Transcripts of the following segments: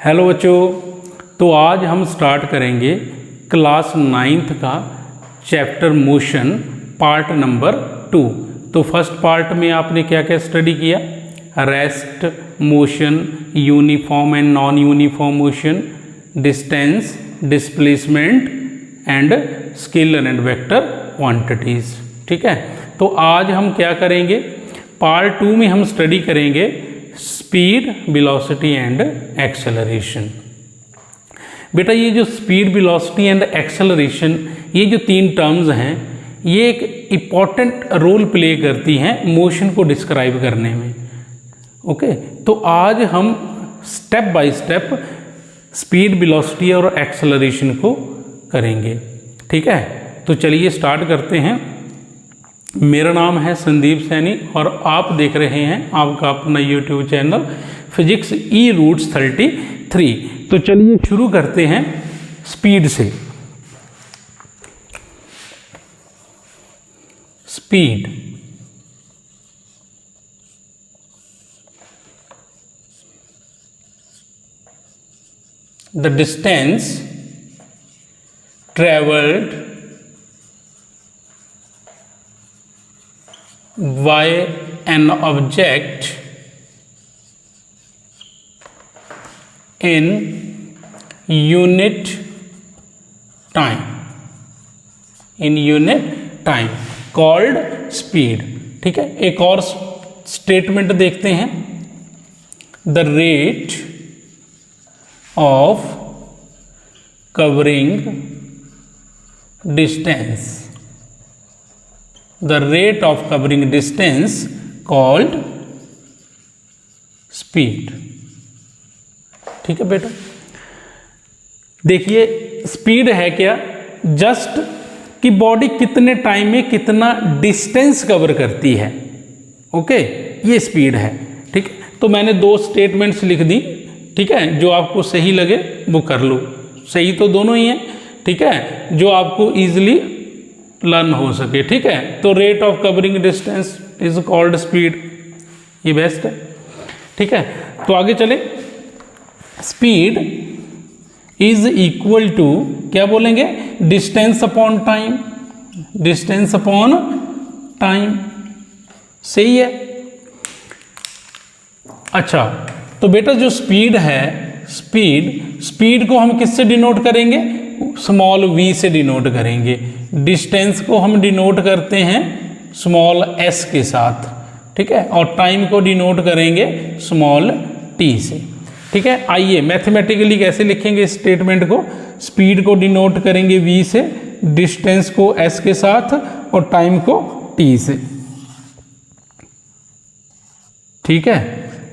Hello बच्चों, तो आज हम स्टार्ट करेंगे क्लास 9th का चैप्टर मोशन पार्ट नंबर 2। तो फर्स्ट पार्ट में आपने क्या क्या स्टडी किया? Rest motion, uniform and non uniform motion, distance, displacement and scalar and vector quantities. ठीक है, तो आज हम क्या करेंगे? पार्ट 2 में हम स्टडी करेंगे स्पीड, वेलोसिटी एंड एक्सेलरेशन। बेटा ये जो स्पीड, वेलोसिटी एंड एक्सेलरेशन, ये जो तीन टर्म्स हैं, ये एक इम्पॉर्टेंट रोल प्ले करती हैं मोशन को डिस्क्राइब करने में। ओके, तो आज हम step by step speed, velocity और एक्सेलरेशन को करेंगे। ठीक है, तो चलिए स्टार्ट करते हैं। मेरा नाम है संदीप सैनी और आप देख रहे हैं आपका अपना यूट्यूब चैनल फिजिक्स ई रूट्स 33। तो चलिए शुरू करते हैं स्पीड से। Speed, the distance travelled by an object in unit time, called speed। ठीक है, एक और स्टेटमेंट देखते हैं। The rate of covering distance, the rate of covering distance called speed। ठीक है बेटा, देखिए स्पीड है क्या? जस्ट कि बॉडी कितने टाइम में कितना डिस्टेंस कवर करती है। ओके, ये स्पीड है। ठीक है, तो मैंने दो स्टेटमेंट्स लिख दी। ठीक है, जो आपको सही लगे वो कर लो। सही तो दोनों ही है। ठीक है, जो आपको इजीली लर्न हो सके। ठीक है, तो rate of covering distance is called speed, ये बेस्ट है। ठीक है, तो आगे चले। स्पीड इज इक्वल टू क्या बोलेंगे? Distance upon time. Distance upon time, सही है। अच्छा, तो बेटा जो स्पीड है, स्पीड को हम किससे डिनोट करेंगे? स्मॉल v से डिनोट करेंगे। डिस्टेंस को हम डिनोट करते हैं स्मॉल s के साथ। ठीक है, और टाइम को डिनोट करेंगे स्मॉल t से। ठीक है, आइए मैथमेटिकली कैसे लिखेंगे इस स्टेटमेंट को? स्पीड को डिनोट करेंगे v से, डिस्टेंस को s के साथ और टाइम को t से। ठीक है,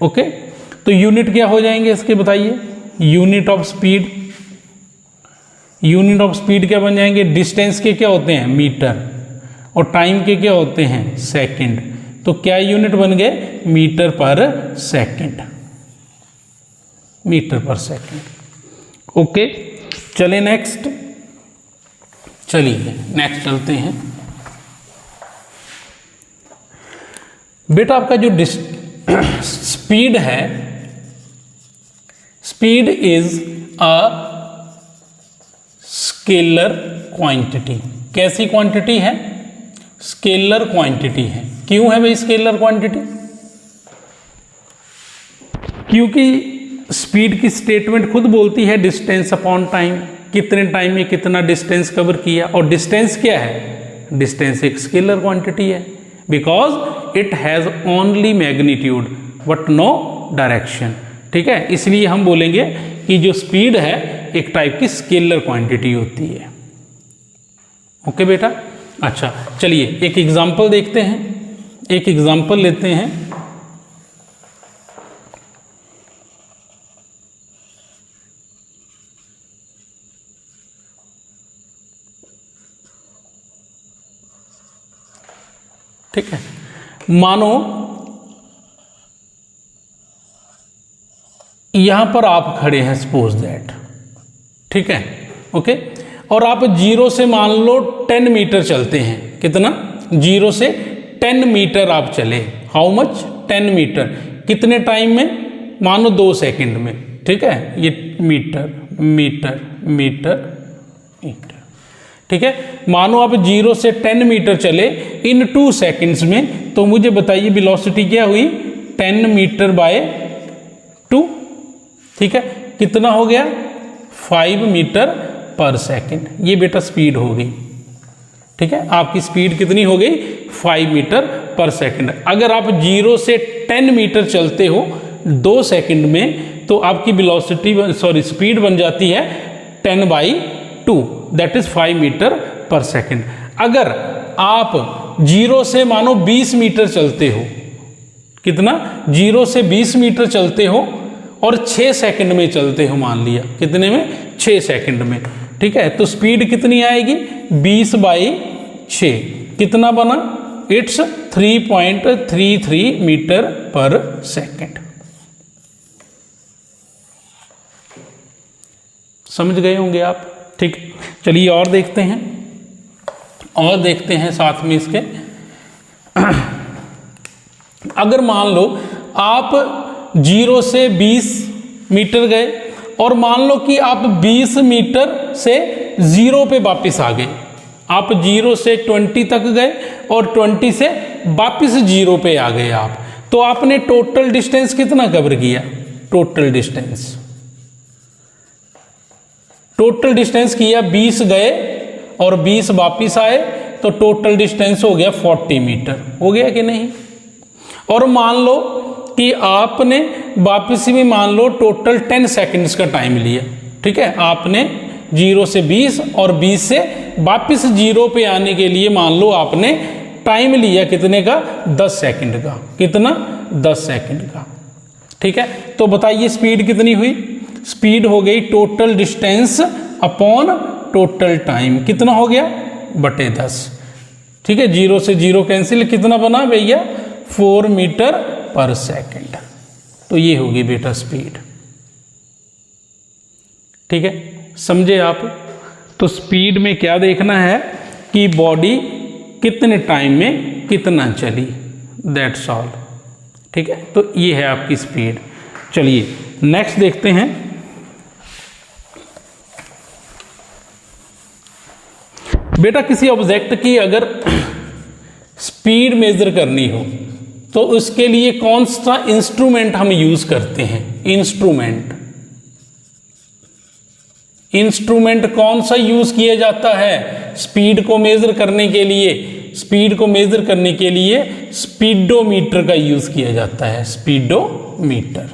ओके, तो यूनिट क्या हो जाएंगे इसके बताइए? Unit of speed, unit of speed क्या बन जाएंगे? डिस्टेंस के क्या होते हैं? मीटर, और टाइम के क्या होते हैं? सेकंड। तो क्या यूनिट बन गए? मीटर पर सेकंड, मीटर पर सेकंड। ओके, चले नेक्स्ट। चलिए नेक्स्ट चलते हैं। बेटा आपका जो स्पीड है, speed is a scalar quantity. कैसी क्वांटिटी है? स्केलर क्वांटिटी है। क्यों है भाई स्केलर क्वांटिटी? क्योंकि स्पीड की स्टेटमेंट खुद बोलती है डिस्टेंस अपॉन टाइम, कितने टाइम में कितना डिस्टेंस कवर किया। और डिस्टेंस क्या है? डिस्टेंस एक स्केलर क्वांटिटी है, because it has only magnitude but no direction. ठीक है, इसलिए हम बोलेंगे कि जो स्पीड है एक टाइप की स्केलर क्वांटिटी होती है। ओके बेटा, अच्छा चलिए एक एग्जांपल देखते हैं। एक एग्जांपल लेते हैं। ठीक है, मानो यहां पर आप खड़े हैं, सपोज दैट। ठीक है, ओके, और आप 0 से मान लो 10 मीटर चलते हैं। कितना? 0 से 10 मीटर आप चले। How much? 10 मीटर। कितने टाइम में? मानो 2 सेकंड में। ठीक है, ये मीटर मीटर मीटर मीटर, ठीक है। मानो आप 0 से 10 मीटर चले इन 2 सेकेंड्स में, तो मुझे बताइए वेलोसिटी क्या हुई, 10 मीटर बाय 2, ठीक है, कितना हो गया 5 मीटर पर सेकेंड। ये बेटा स्पीड हो गई, ठीक है, आपकी स्पीड कितनी हो गई 5 मीटर पर सेकेंड। अगर आप 0 से 10 मीटर चलते हो 2 सेकेंड में, तो आपकी वेलोसिटी स्पीड बन जाती है 10/2, that is 5 metre per second. अगर आप 0 से मानो 20 मीटर चलते हो, कितना 0 से 20 मीटर चलते हो और 6 सेकंड में चलते हो, मान लिया कितने में 6 सेकंड में, ठीक है, तो स्पीड कितनी आएगी 20/6, कितना बना, इट्स 3.33 मीटर पर सेकंड। समझ गए होंगे आप, ठीक। चलिए और देखते हैं साथ में इसके। अगर मान लो आप 0 से 20 मीटर गए और मान लो कि आप 20 मीटर से 0 पे वापस आ गए, आप 0 से 20 तक गए और 20 से वापस 0 पे आ गए आप, तो आपने टोटल डिस्टेंस कितना कवर किया, टोटल डिस्टेंस किया 20 गए और 20 वापिस आए, तो टोटल डिस्टेंस हो गया 40 मीटर, हो गया कि नहीं। और मान लो कि आपने वापसी में मान लो टोटल 10 सेकंड्स का टाइम लिया, ठीक है, आपने 0 से 20 और 20 से वापस 0 पे आने के लिए मान लो आपने टाइम लिया कितने का 10 सेकंड का, कितना 10 सेकंड का, ठीक है। तो बताइए स्पीड कितनी हुई, स्पीड हो गई total distance upon total time, कितना हो गया बटे 10, ठीक है, 0 से 0 कैंसिल, कितना बना भैया 4 मीटर पर सेकंड। तो ये होगी बेटा स्पीड, ठीक है, समझे आप। तो स्पीड में क्या देखना है कि बॉडी कितने टाइम में कितना चली, दैट्स ऑल, ठीक है। तो ये है आपकी स्पीड। चलिए नेक्स्ट देखते हैं। बेटा किसी ऑब्जेक्ट की अगर स्पीड मेजर करनी हो तो उसके लिए कौन सा इंस्ट्रूमेंट हम यूज करते हैं, इंस्ट्रूमेंट कौन सा यूज किया जाता है स्पीड को मेजर करने के लिए, स्पीड को मेजर करने के लिए स्पीडोमीटर का यूज किया जाता है, स्पीडोमीटर,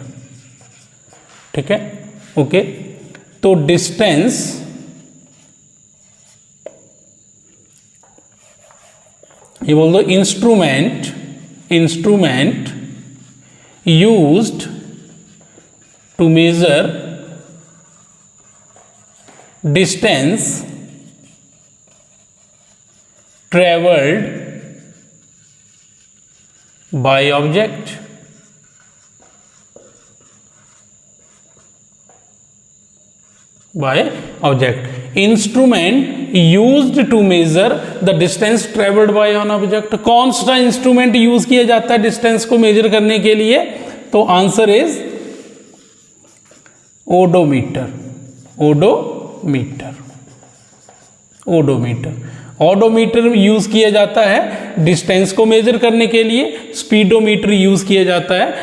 ठीक है, ओके। तो डिस्टेंस ये बोल दो, instrument used to measure distance travelled by object, instrument used to measure the distance travelled by on object. कौन सा इंस्ट्रूमेंट यूज किया जाता है डिस्टेंस को मेजर करने के लिए, तो answer is odometer, odometer use किया जाता है डिस्टेंस को मेजर करने के लिए, स्पीडोमीटर यूज किया जाता है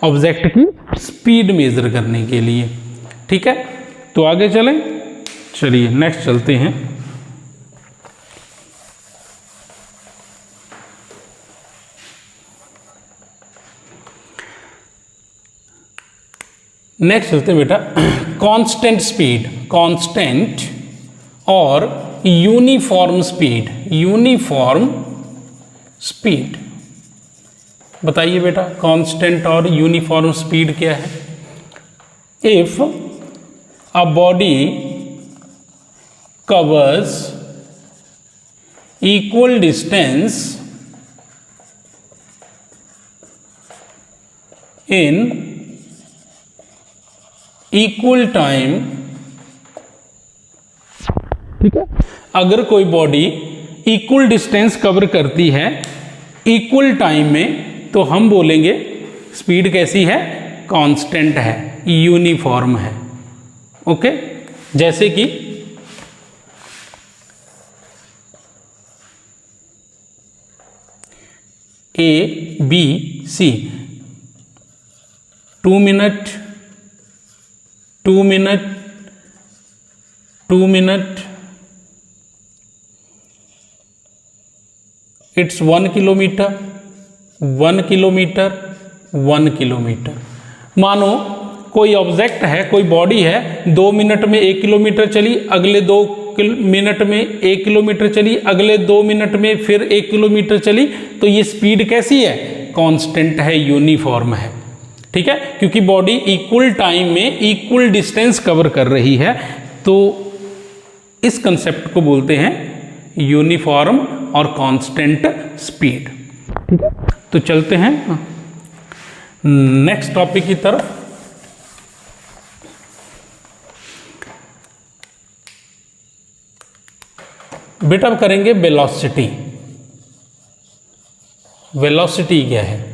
ऑब्जेक्ट की स्पीड मेजर करने के लिए, ठीक है। तो आगे चलें, चलिए नेक्स्ट चलते हैं। नेक्स्ट चलते हैं बेटा कांस्टेंट और यूनिफॉर्म स्पीड। बताइए बेटा कांस्टेंट और यूनिफॉर्म स्पीड क्या है। If a body covers equal distance in equal time, ठीक है, अगर कोई बॉडी इक्वल डिस्टेंस कवर करती है इक्वल टाइम में, तो हम बोलेंगे स्पीड कैसी है, कांस्टेंट है, यूनिफॉर्म है। ओके, जैसे कि A B C, 2 minute 2 minute 2 minute, it's 1 kilometre 1 kilometre 1 kilometre. मानो कोई ऑब्जेक्ट है, कोई बॉडी है, 2 मिनट में 1 किलोमीटर चली, अगले 2 मिनट में 1 किलोमीटर चली, अगले 2 मिनट में फिर 1 किलोमीटर चली, तो ये स्पीड कैसी है? कांस्टेंट है, यूनिफॉर्म है। ठीक है, क्योंकि बॉडी इक्वल टाइम में इक्वल डिस्टेंस कवर कर रही है, तो इस कंसेप्ट को बोलते हैं यूनिफॉर्म और कांस्टेंट स्पीड। ठीक है, तो चलते हैं नेक्स्ट टॉपिक की तरफ। बेटा अब करेंगे वेलोसिटी। वेलोसिटी क्या है?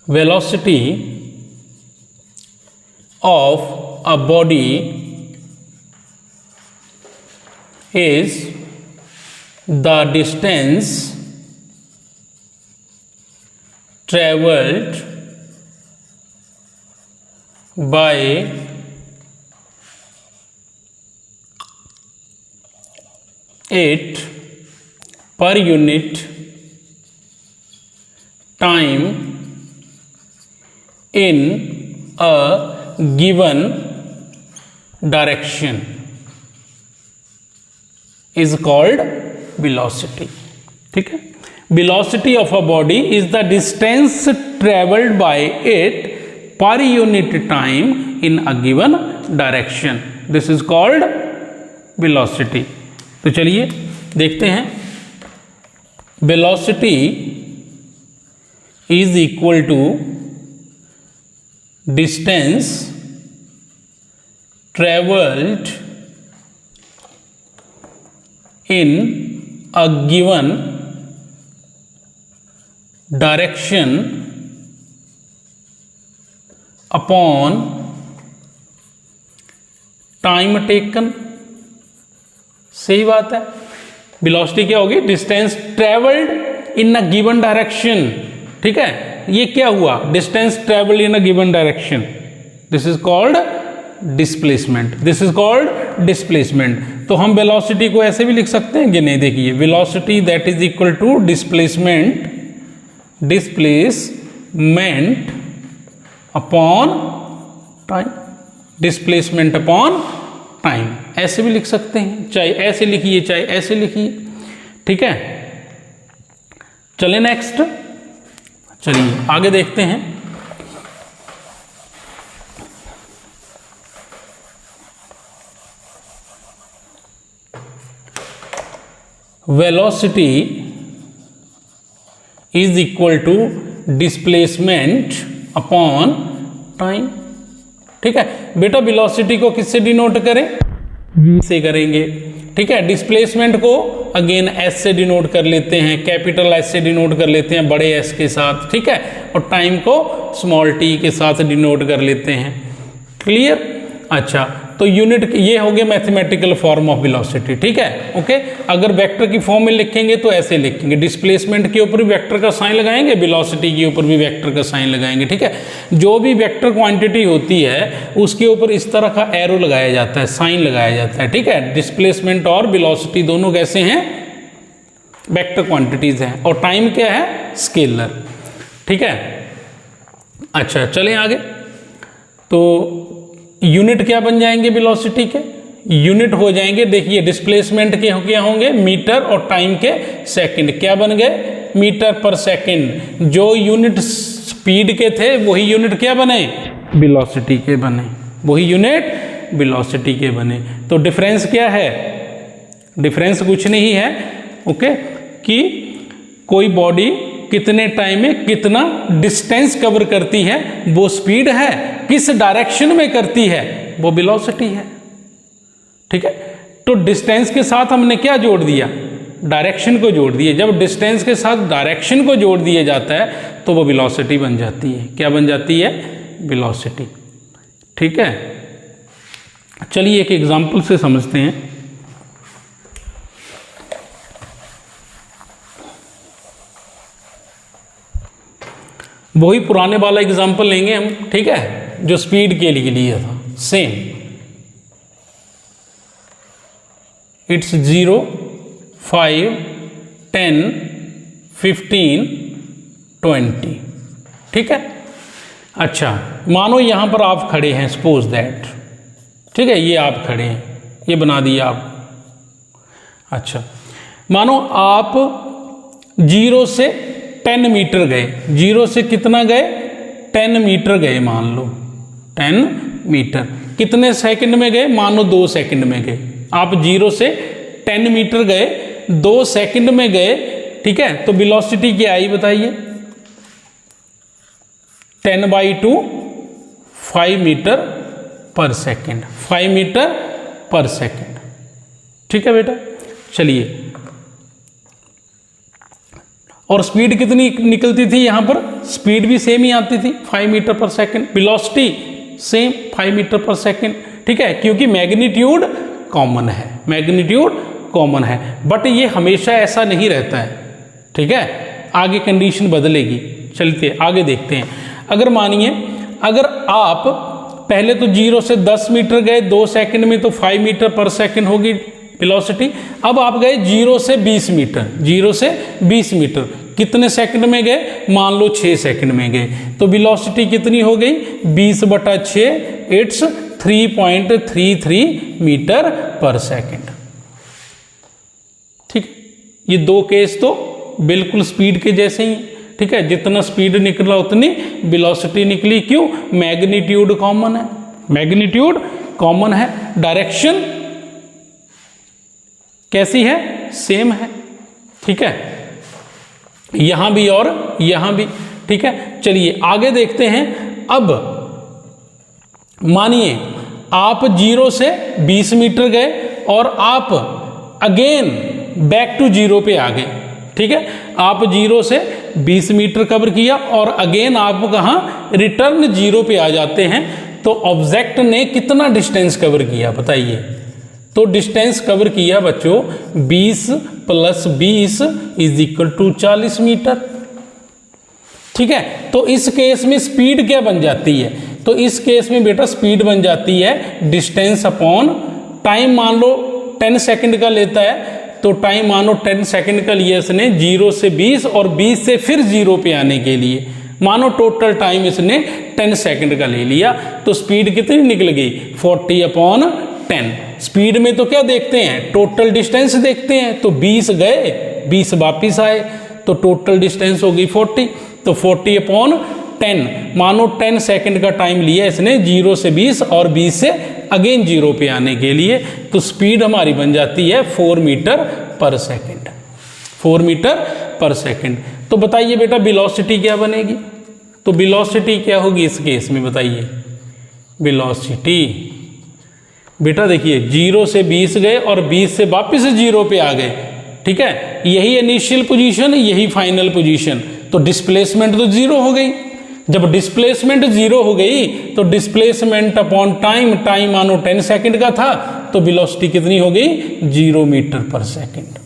velocity of a body is the distance traveled by it per unit time in a given direction is called velocity। ठीक है, velocity of a body is the distance traveled by it per unit time in a given direction, this is called velocity। तो चलिए देखते हैं, velocity is equal to distance traveled in a given direction upon time taken। सही बात है, velocity क्या होगी? Distance travelled in a given direction. ठीक है, ये क्या हुआ? Distance travelled in a given direction, this is called displacement, this is called displacement. तो हम वेलोसिटी को ऐसे भी लिख सकते हैं कि नहीं? देखिए, velocity that is equal to displacement, displacement upon time, displacement upon time, ऐसे भी लिख सकते हैं, चाहे ऐसे लिखिए चाहे ऐसे लिखिए। ठीक है, चलिए नेक्स्ट, चलिए आगे देखते हैं। Velocity is equal to displacement upon time. ठीक है बेटा, वेलोसिटी को किससे डिनोट करें? v से करेंगे। ठीक है, डिस्प्लेसमेंट को अगेन s से डिनोट कर लेते हैं, कैपिटल S से डिनोट कर लेते हैं, बड़े S के साथ। ठीक है, और टाइम को स्मॉल t के साथ डिनोट कर लेते हैं। क्लियर? अच्छा, तो यूनिट ये हो गया मैथमेटिकल फॉर्म ऑफ वेलोसिटी। ठीक है, ओके। अगर वेक्टर की फॉर्म में लिखेंगे तो ऐसे लिखेंगे, डिस्प्लेसमेंट के ऊपर भी वेक्टर का साइन लगाएंगे, वेलोसिटी के ऊपर भी वेक्टर का साइन लगाएंगे। ठीक है, जो भी वेक्टर क्वांटिटी होती है उसके ऊपर इस तरह का एरो लगाया जाता है, साइन लगाया जाता है। ठीक है, डिस्प्लेसमेंट और वेलोसिटी दोनों कैसे हैं? वेक्टर क्वांटिटीज हैं, और टाइम क्या है? स्केलर। ठीक है, अच्छा चलें आगे। तो यूनिट क्या बन जाएंगे वेलोसिटी के? यूनिट हो जाएंगे, देखिए डिस्प्लेसमेंट के क्या होंगे? मीटर, और टाइम के सेकंड। क्या बन गए? मीटर पर सेकंड। जो यूनिट स्पीड के थे वही यूनिट क्या बने? वेलोसिटी के बने, वही यूनिट वेलोसिटी के बने। तो डिफरेंस क्या है? डिफरेंस कुछ नहीं है, ओके, कि कोई बॉडी कितने टाइम में कितना डिस्टेंस कवर करती है वो स्पीड है, किस डायरेक्शन में करती है वो वेलोसिटी है। ठीक है, तो डिस्टेंस के साथ हमने क्या जोड़ दिया, डायरेक्शन को जोड़ दिया। जब डिस्टेंस के साथ डायरेक्शन को जोड़ दिया जाता है तो वो वेलोसिटी बन जाती है। क्या बन जाती है, वेलोसिटी। ठीक है, चलिए एक एग्जांपल से समझते हैं। वही पुराने वाला एग्जांपल लेंगे हम, ठीक है, जो स्पीड के लिए लिया था, सेम। इट्स 0, 5, 10, 15, 20। ठीक है, अच्छा मानो यहां पर आप खड़े हैं, सपोज दैट, ठीक है, ये आप खड़े हैं, ये बना दिया आप। अच्छा मानो आप 0 से 10 मीटर गए, 0 से कितना गए, 10 मीटर गए, मान लो 10 मीटर। कितने सेकंड में गए, मान लो 2 सेकंड में गए। आप 0 से 10 मीटर गए, 2 सेकंड में गए। ठीक है, तो वेलोसिटी क्या आई बताइए, 10/2 5 मीटर पर सेकंड, 5 मीटर पर सेकंड। ठीक है बेटा, चलिए, और स्पीड कितनी निकलती थी यहां पर, स्पीड भी सेम ही आती थी, 5 मीटर पर सेकंड। वेलोसिटी सेम 5 मीटर पर सेकंड। ठीक है, क्योंकि मैग्नीट्यूड कॉमन है, मैग्नीट्यूड कॉमन है। बट ये हमेशा ऐसा नहीं रहता है। ठीक है, आगे कंडीशन बदलेगी। चलते आगे देखते हैं। अगर मानिए, अगर आप पहले तो 0 से 10 मीटर गए 2 सेकंड में, तो 5 मीटर पर सेकंड होगी वेलोसिटी। अब आप गए 0 से 20 मीटर, 0 से 20 मीटर, कितने सेकंड में गए, मान लो 6 सेकंड में गए, तो वेलोसिटी कितनी हो गई, 20/6, इट्स 3.33 मीटर पर सेकंड। ठीक, ये दो केस तो बिल्कुल स्पीड के जैसे ही। ठीक है, जितना स्पीड निकला उतनी वेलोसिटी निकली। क्यों, मैग्नीट्यूड कॉमन है, मैग्नीट्यूड कॉमन है, डायरेक्शन कैसी है, सेम है। ठीक है, यहां भी और यहां भी। ठीक है, चलिए आगे देखते हैं। अब मानिए आप 0 से 20 मीटर गए और आप अगेन बैक टू 0 पे आ गए। ठीक है, आप 0 से 20 मीटर कवर किया और अगेन आप कहां, रिटर्न 0 पे आ जाते हैं। तो ऑब्जेक्ट ने कितना डिस्टेंस कवर किया बताइए। तो डिस्टेंस कवर किया बच्चों 20 + 20 = 40 मीटर। ठीक है, तो इस केस में स्पीड क्या बन जाती है, तो इस केस में बेटा स्पीड बन जाती है डिस्टेंस अपॉन टाइम। मान लो 10 सेकंड का लेता है, तो टाइम मानो 10 सेकंड का लिया इसने 0 से 20 और 20 से फिर 0 पे आने के लिए। मानो टोटल टाइम इसने 10 सेकंड का ले लिया, तो स्पीड कितनी निकल गई, 40/10। स्पीड में तो क्या देखते हैं, टोटल डिस्टेंस देखते हैं। तो 20 गए, 20 वापिस आए, तो टोटल डिस्टेंस हो गई 40। तो 40/10, मानो 10 सेकंड का टाइम लिया इसने 0 से 20 और 20 से अगेन 0 पे आने के लिए। तो स्पीड हमारी बन जाती है 4 मीटर पर सेकंड, 4 मीटर पर सेकंड। तो बताइए बेटा वेलोसिटी क्या बनेगी, तो वेलोसिटी क्या होगी इस केस में बताइए। वेलोसिटी बेटा देखिए 0 से 20 गए और 20 से वापस 0 पे आ गए। ठीक है, यही इनिशियल पोजीशन, यही फाइनल पोजीशन। तो डिस्प्लेसमेंट तो 0 हो गई। जब डिस्प्लेसमेंट 0 हो गई तो डिस्प्लेसमेंट अपॉन टाइम, टाइम मानो 10 सेकंड का था, तो वेलोसिटी कितनी हो गई, 0 मीटर पर सेकंड।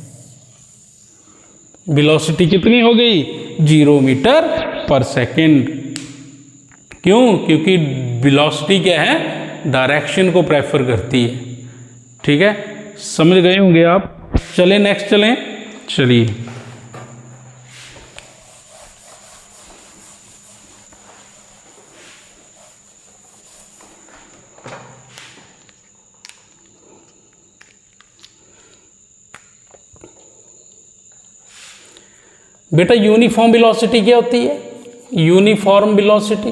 वेलोसिटी कितनी हो गई, 0 मीटर पर सेकंड। क्यों, क्योंकि वेलोसिटी क्या है, डायरेक्शन को प्रेफर करती है। ठीक है, समझ गए होंगे आप। चलें नेक्स्ट चलें, चलिए बेटा यूनिफॉर्म वेलोसिटी क्या होती है, uniform velocity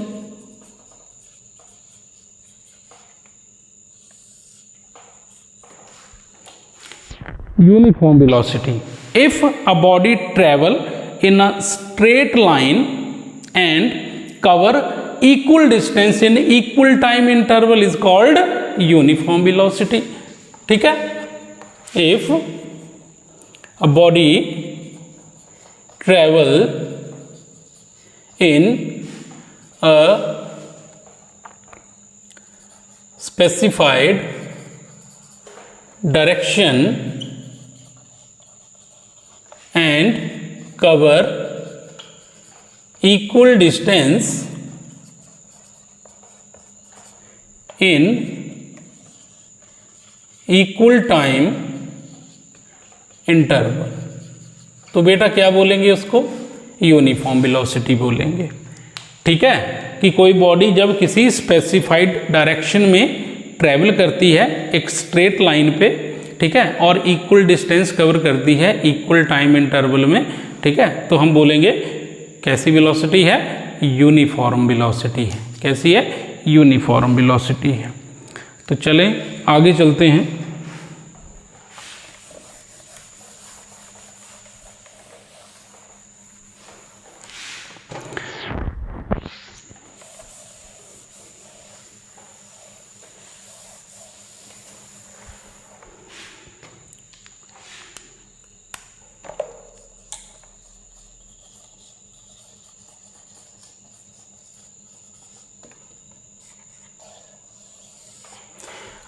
uniform velocity. If a body travel in a straight line and cover equal distance in equal time interval is called uniform velocity. ठीक है, if a body travel in a specified direction and cover equal distance in equal time interval, तो बेटा क्या बोलेंगे उसको? Uniform velocity बोलेंगे। ठीक है, कि कोई बॉडी जब किसी स्पेसिफाइड डायरेक्शन में ट्रेवल करती है एक स्ट्रेट लाइन पे, ठीक है, और इक्वल डिस्टेंस कवर करती है इक्वल टाइम इंटरवल में, ठीक है, तो हम बोलेंगे कैसी वेलोसिटी है? यूनिफॉर्म वेलोसिटी है। कैसी है? यूनिफॉर्म वेलोसिटी है। तो चलें आगे चलते हैं।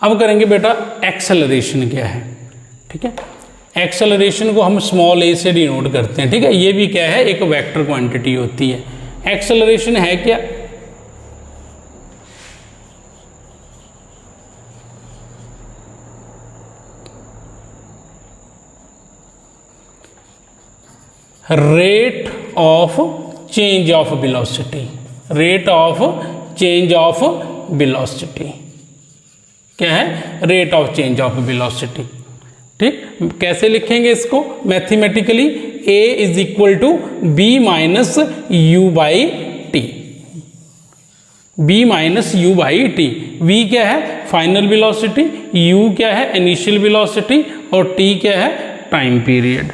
अब करेंगे बेटा एक्सेलरेशन क्या है। ठीक है, एक्सेलरेशन को हम स्मॉल ए से डिनोट करते हैं। ठीक है, ये भी क्या है? एक वेक्टर क्वांटिटी होती है। एक्सेलरेशन है क्या? Rate of change of velocity. Rate of change of velocity क्या है? Rate of change of velocity. ठीक, कैसे लिखेंगे इसको mathematically? a is equal to v minus u by t. V minus u by t. v क्या है? Final velocity. u क्या है? Initial velocity. और t क्या है? Time period.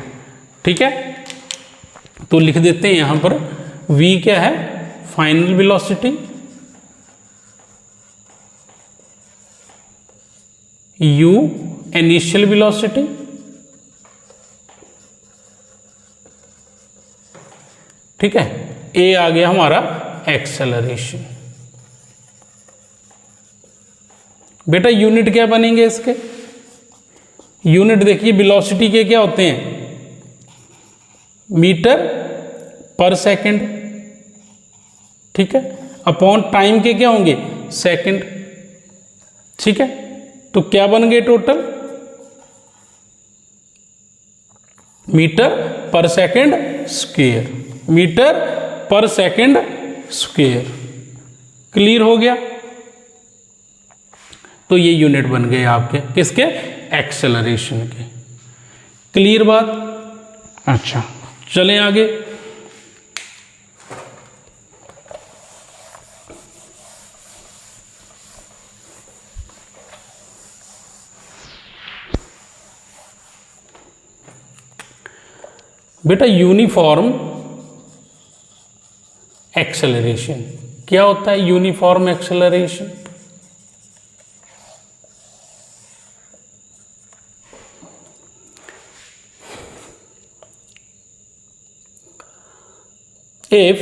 ठीक है, तो लिख देते हैं यहां पर v क्या है? Final velocity. u initial velocity. ठीक है, a आ गया हमारा एक्सेलरेशन। बेटा यूनिट क्या बनेंगे इसके? यूनिट देखिए वेलोसिटी के क्या होते हैं? मीटर पर सेकंड। ठीक है, अपॉन टाइम के क्या होंगे? सेकंड। ठीक है, तो क्या बन गए टोटल? मीटर पर सेकंड स्क्वायर। मीटर पर सेकंड स्क्वायर। क्लियर हो गया? तो ये यूनिट बन गए आपके किसके? एक्सेलरेशन के। क्लियर बात? अच्छा, चलें आगे। बेटा यूनिफॉर्म एक्सेलरेशन क्या होता है? Uniform acceleration if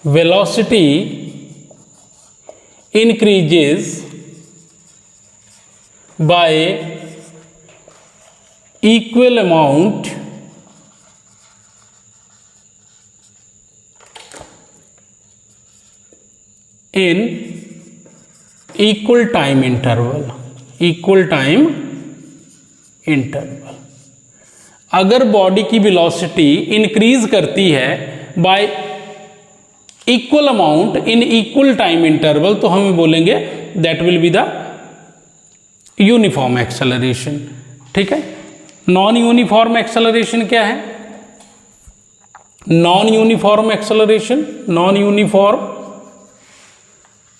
velocity increases by equal amount in equal time interval। equal time interval अगर बॉडी की वेलोसिटी इंक्रीज करती है by equal amount in equal time interval तो हम बोलेंगे that will be the uniform acceleration. ठीक है, non uniform acceleration क्या है? Non uniform acceleration, non uniform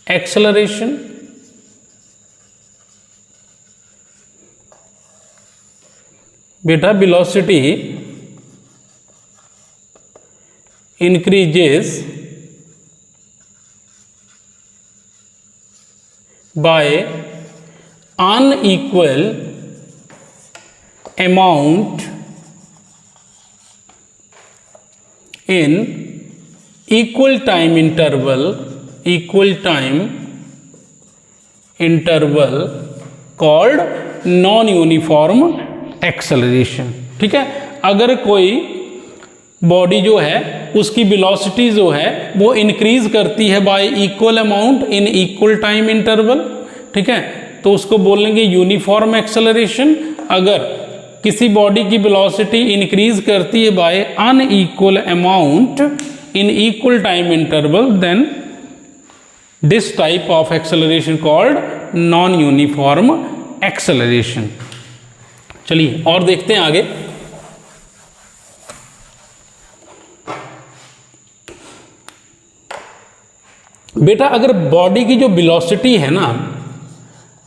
acceleration बेटा velocity increases by unequal amount in equal time interval called non uniform acceleration. ठीक है, अगर कोई बॉडी जो है उसकी वेलोसिटी जो है वो इंक्रीज करती है by equal amount in equal time interval, ठीक है, तो उसको बोलेंगे यूनिफॉर्म एक्सेलरेशन। अगर किसी बॉडी की वेलोसिटी इंक्रीज करती है by unequal amount in equal time interval, then this type of acceleration called non uniform acceleration. चलिए और देखते हैं आगे। बेटा अगर बॉडी की जो वेलोसिटी है ना,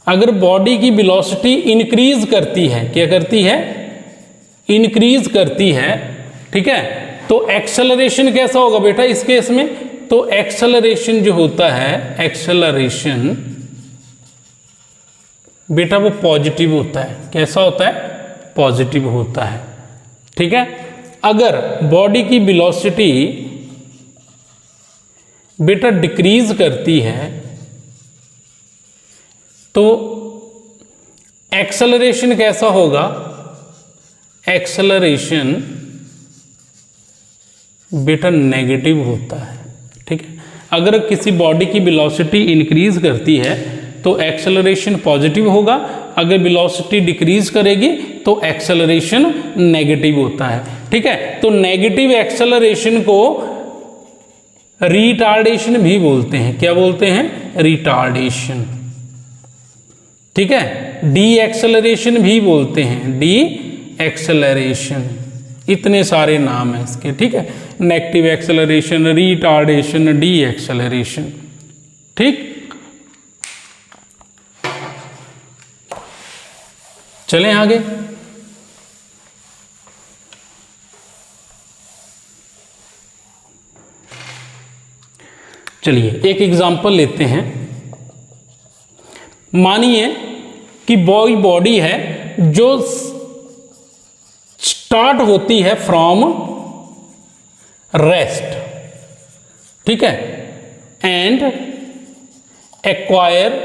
अगर बॉडी की वेलोसिटी इंक्रीज करती है, क्या करती है, इंक्रीज करती है, ठीक है, तो एक्सेलरेशन कैसा होगा बेटा इस केस में, तो एक्सेलरेशन जो होता है, एक्सेलरेशन बेटा वो पॉजिटिव होता है। कैसा होता है, पॉजिटिव होता है। ठीक है, अगर बॉडी की वेलोसिटी बेटा डिक्रीज करती है तो एक्सेलरेशन कैसा होगा, एक्सेलरेशन बेटा नेगेटिव होता है। ठीक है, अगर किसी बॉडी की वेलोसिटी इंक्रीज करती है तो एक्सेलरेशन पॉजिटिव होगा, अगर वेलोसिटी डिक्रीज करेगी तो एक्सेलरेशन नेगेटिव होता है। ठीक है, तो नेगेटिव एक्सेलरेशन को रिटार्डेशन भी बोलते हैं। क्या बोलते हैं, रिटार्डेशन। ठीक है, डी एक्सेलरेशन भी बोलते हैं, डी एक्सेलरेशन, इतने सारे नाम हैं इसके। ठीक है, negative acceleration, retardation, D acceleration. ठीक, चलें आगे। चलिए एक एग्जांपल लेते हैं। मानिए कि बॉडी है जो स्टार्ट होती है फ्रॉम रेस्ट, ठीक है, and acquire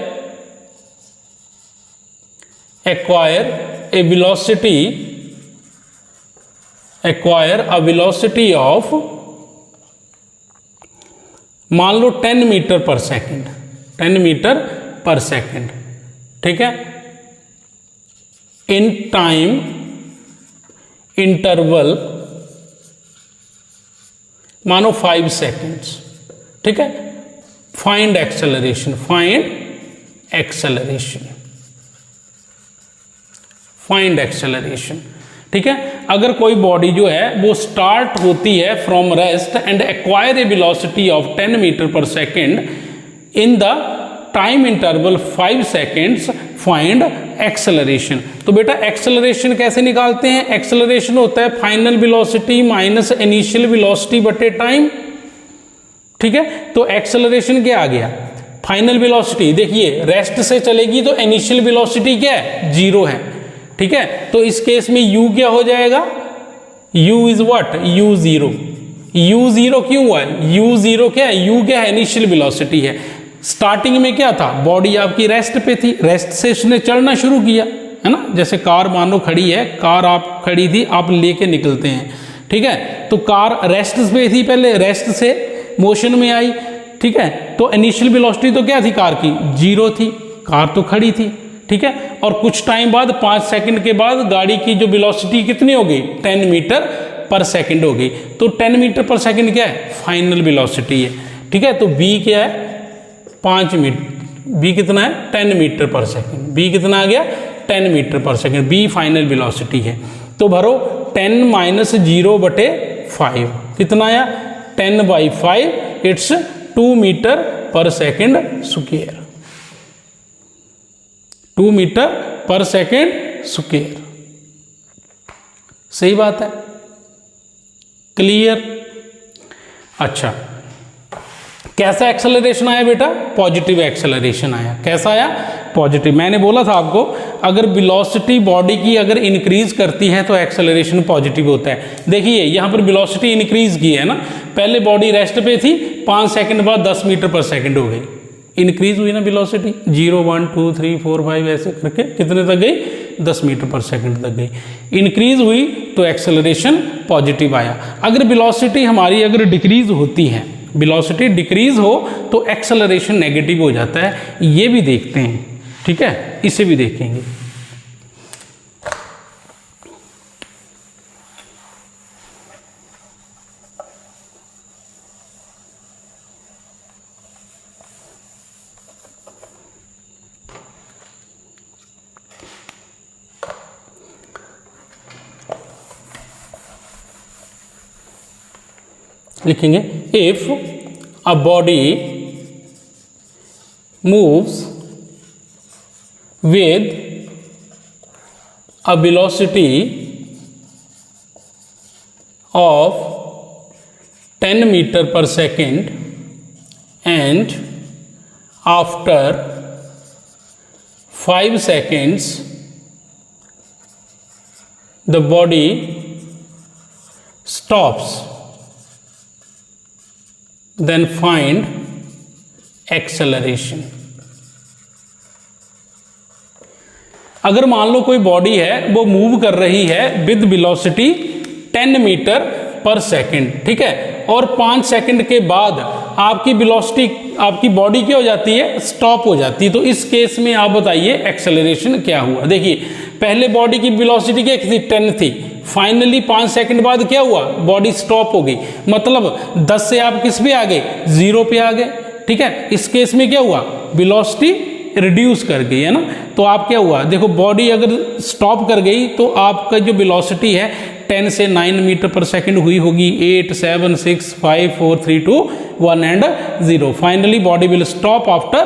a velocity of मान लो 10 metre per second, 10 metre per second, ठीक है, इन टाइम इंटरवल मानो 5 सेकेंड्स। ठीक है, find acceleration, find acceleration, find acceleration. ठीक है, अगर कोई बॉडी जो है वो स्टार्ट होती है from rest and acquire a velocity of 10 metre per second in the time interval 5 seconds, find acceleration. तो बेटा एक्सेलरेशन कैसे निकालते हैं, एक्सेलरेशन होता है final velocity minus initial velocity बटे टाइम। ठीक है, तो एक्सेलरेशन क्या आ गया, फाइनल वेलोसिटी, देखिए रेस्ट से चलेगी तो इनिशियल वेलोसिटी क्या है, 0 है। ठीक है, तो इस केस में u क्या हो जाएगा, u is what, u0। u0 क्यों हुआ है, u0 क्या है, u क्या है, इनिशियल वेलोसिटी है। स्टार्टिंग में क्या था, बॉडी आपकी रेस्ट पे थी, रेस्ट से इसने चलना शुरू किया, है ना, जैसे कार मानो खड़ी है, कार आप खड़ी थी, आप लेके निकलते हैं। ठीक है, तो कार रेस्ट पे थी, पहले रेस्ट से मोशन में आई। ठीक है, तो इनिशियल वेलोसिटी तो क्या थी कार की, 0 थी, कार तो खड़ी थी। ठीक है, और कुछ टाइम बाद 5 सेकंड के बाद गाड़ी की जो वेलोसिटी कितनी हो गई, 10 मीटर पर सेकंड हो गई। तो 10 मीटर पर सेकंड क्या है, फाइनल वेलोसिटी है। ठीक है, तो v क्या है, 5 मीटर, v कितना है, 10 मीटर पर सेकंड, v कितना आ गया, 10 मीटर पर सेकंड, v फाइनल वेलोसिटी है। तो भरो 10 माइनस 0 बटे 5 कितना आया, 10/5, इट्स 2 मीटर पर second square, 2 metre per second square. सही बात है, क्लियर। अच्छा, कैसा एक्सेलरेशन आया बेटा? पॉजिटिव एक्सेलरेशन आया। कैसा आया? पॉजिटिव। मैंने बोला था आपको, अगर वेलोसिटी बॉडी की अगर इंक्रीज करती है तो एक्सेलरेशन पॉजिटिव होता है। देखिए यहाँ पर वेलोसिटी इंक्रीज की है ना, पहले बॉडी रेस्ट पे थी, 5 सेकंड बाद 10 मीटर पर सेकंड हो गई, इंक्रीज हुई ना वेलोसिटी, 0 1 2 3 4 5 ऐसे करके कितने तक गई? 10 मीटर पर सेकंड तक गई, इंक्रीज हुई तो एक्सेलरेशन पॉजिटिव आया। अगर वेलोसिटी हमारी अगर डिक्रीज होती है, वेलोसिटी डिक्रीज हो तो एक्सेलरेशन नेगेटिव हो जाता है। ये भी देखते हैं, ठीक है, इसे भी देखेंगे। लिखेंगे if a body moves with a velocity of 10 meter per second and after 5 seconds the body stops, then find acceleration। अगर मान लो कोई बॉडी है वो मूव कर रही है विद वेलोसिटी 10 मीटर पर सेकंड, ठीक है, और 5 सेकंड के बाद आपकी वेलोसिटी, आपकी बॉडी क्या हो जाती है? स्टॉप हो जाती है। तो इस केस में आप बताइए एक्सेलरेशन क्या हुआ। देखिए पहले बॉडी की वेलोसिटी क्या थी? 10 थी, फाइनली 5 सेकंड बाद क्या हुआ? बॉडी स्टॉप हो गई, मतलब 10 से आप किस पे आ गए? 0 पे आ गए, ठीक है। इस केस में क्या हुआ? वेलोसिटी रिड्यूस कर गई है ना, तो आप क्या हुआ? देखो बॉडी अगर स्टॉप कर गई तो आपका जो वेलोसिटी है 10 से 9 मीटर पर सेकंड हुई होगी, 8 7 6 5 4 3 2 1 and 0। Finally body will stop after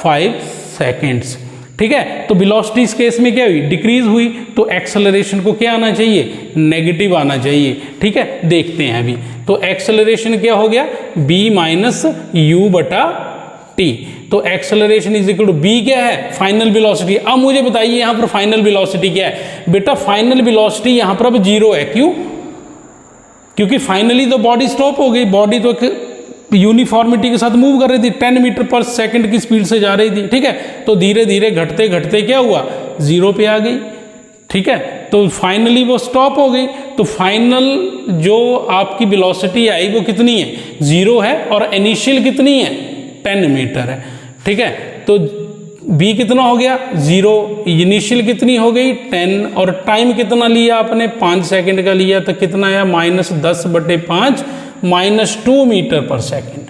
5 seconds, ठीक है। तो वेलोसिटी इस केस में क्या हुई? डिक्रीज हुई, तो एक्सेलरेशन को क्या आना चाहिए? नेगेटिव आना चाहिए, ठीक है। देखते हैं अभी, तो एक्सेलरेशन क्या हो गया? b माइनस यू बटा टी। तो acceleration is equal to v क्या है? Final velocity. अब मुझे बताइए यहां पर फाइनल वेलोसिटी क्या है? बेटा फाइनल वेलोसिटी यहां पर अब 0 है। क्यों? क्योंकि फाइनली तो बॉडी स्टॉप हो गई, बॉडी तो एक यूनिफॉर्मिटी के साथ मूव कर रही थी, 10 मीटर पर सेकंड की स्पीड से जा रही थी, ठीक है। तो धीरे धीरे घटते घटते क्या हुआ? 0 पे आ गई, ठीक है। तो फाइनली वो स्टॉप हो गई, तो फाइनल जो आपकी वेलोसिटी आई वो कितनी है? 0 है, और इनिशियल कितनी है? 10 मीटर है, ठीक है। तो b कितना हो गया? 0। इनिशियल कितनी हो गई? 10, और टाइम कितना लिया आपने? 5 सेकंड का लिया, तो कितना आया? -10/5 -2 मीटर पर second.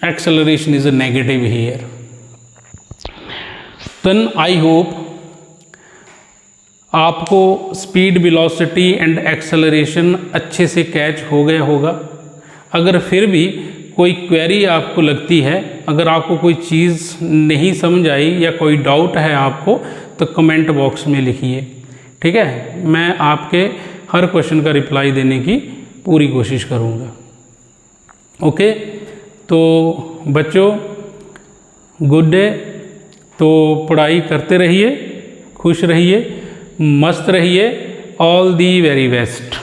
Acceleration is a negative here. Then I hope आपको स्पीड, वेलोसिटी एंड एक्सेलरेशन अच्छे से कैच हो गया होगा। अगर फिर भी कोई क्वेरी आपको लगती है, अगर आपको कोई चीज़ नहीं समझ आई या कोई डाउट है आपको, तो कमेंट बॉक्स में लिखिए, ठीक है। मैं आपके हर क्वेश्चन का रिप्लाई देने की पूरी कोशिश करूँगा। ओके, तो बच्चों गुड डे। तो पढ़ाई करते रहिए, खुश रहिए, मस्त रहिए। All the very best.